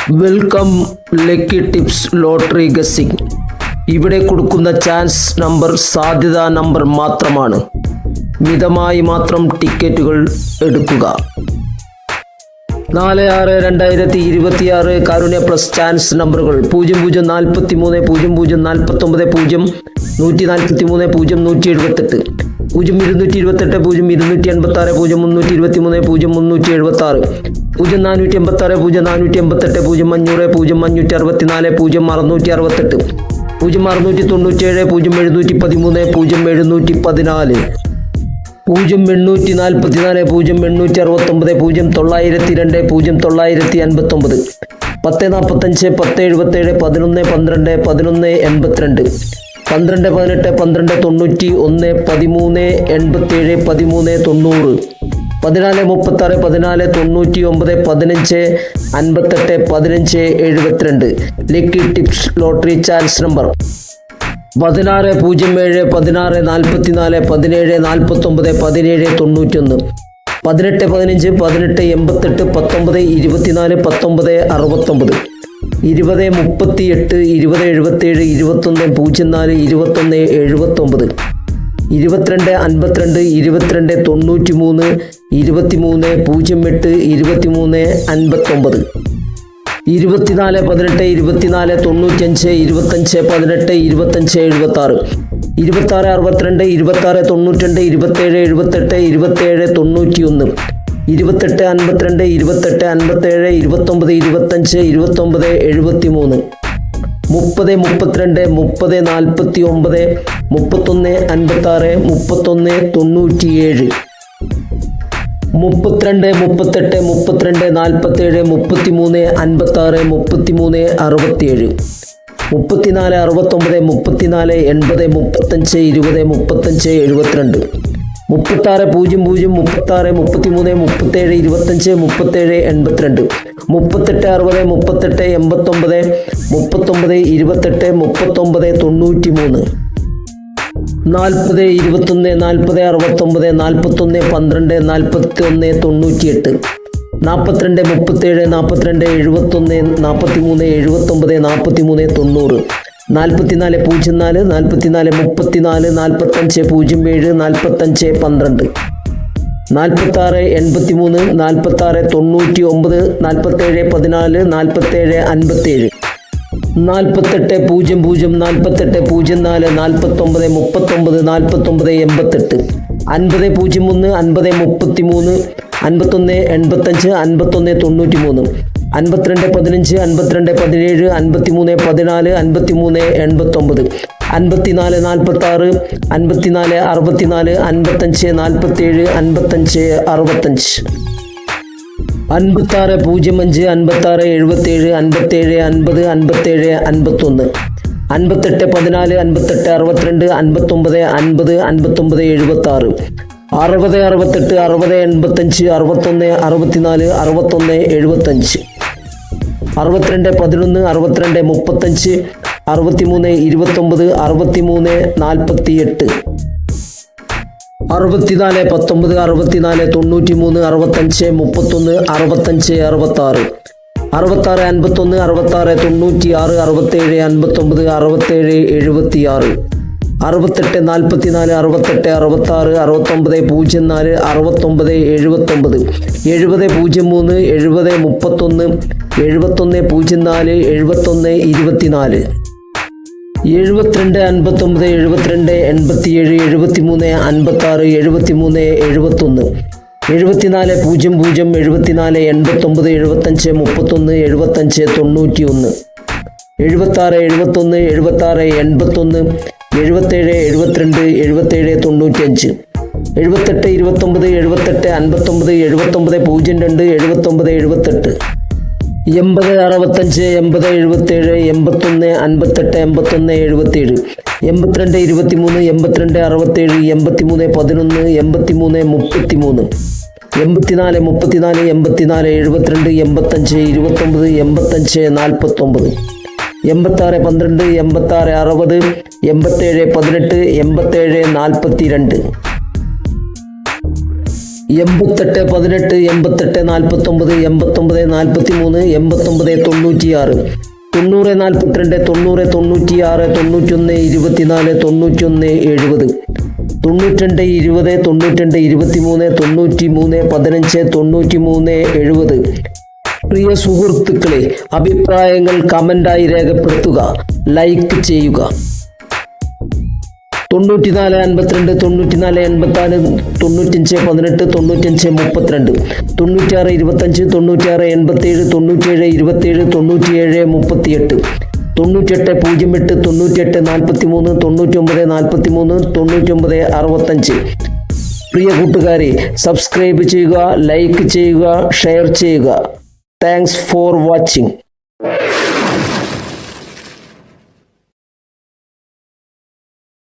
Welcome lucky tips lottery guessing. ഇവിടെ കൊടുക്കുന്ന chance number സാധ്യതാ നമ്പർ മാത്രമാണ്. മിതമായി മാത്രം ടിക്കറ്റുകൾ എടുക്കുക. 4/6/2026 കാരുണ്യ പ്ലസ് ചാൻസ് നമ്പറുകൾ 0043 0049 143 0178 0228 0286 0323 0376 0486 0488 0500 0564 0668 0697 0713 0714 0844 0869 0902 0959 1045 1077 11 12 11 82 12 18 12 91 13 87 13 90 14 36 14 99 15 58 15 72 lucky tips lottery chance number 16 07 16 44 17 49 17 91 18 15 18 88 19 24 19 69 20 38 20 77 21 04 21 79 22 52 22 93 23 08 23 59 24 18 24 95 25 18 25 76 26 62 26 92 27 78 27 91 28 52 28 57 29 25 29 73 30 32 30 49 31 56 31 97 32 38 32 47 33 56 33 67 34 69 34 80 35 20 35 72 36 00 36 33 37 25 37 82 38 60 38 89 39 28 39 93 40 21 40 69 41 12 41 98 42 37 42 71 43 79 43 90 44 04 44 34 45 07 45 12 46 83 46 99 47 14 47 57 48 00 48 04 49 39 49 88 50 01 50 33 51 85 51 93 52 15 52 17 53 14 53 89 54 46 54 64 55 47 55 65 56 05 56 77 57 50 57 51 58 14 58 62 59 50 59 76 60 68 60 85 61 64 61 75 62 11 62 35 63 29 63 48 64 19 64 93 65 31 65 66 66 51 66 96 67 59 67 76 68 44 68 66 69 04 69 79 70 03 70 31 71 04 71 24 72 59 72 87 73 56 73 71 74 00 74 89 75 31 75 91 76 71 76 81 77 72 77 95 78 29 78 59 79 02 79 78 80 65 80 77 81 58 51 77 82 23 82 67 83 11 83 33 84 34 84 72 85 29 85 49 86 12 86 60 87 18 87 42 88 18 88 49 89 43 89 96 90 42 90 96 91 24 91 70 92 20 92 23 93 15 93 70. പ്രിയ സുഹൃത്തുക്കളെ, അഭിപ്രായങ്ങൾ കമൻ്റായി രേഖപ്പെടുത്തുക, ലൈക്ക് ചെയ്യുക. 94 52 94 84 95 18 95 32 96 25 96 87 97 27 97 38 98 08 98 43 99 43 99 65. പ്രിയ കൂട്ടുകാരെ, സബ്സ്ക്രൈബ് ചെയ്യുക, ലൈക്ക് ചെയ്യുക, ഷെയർ ചെയ്യുക. Thanks for watching.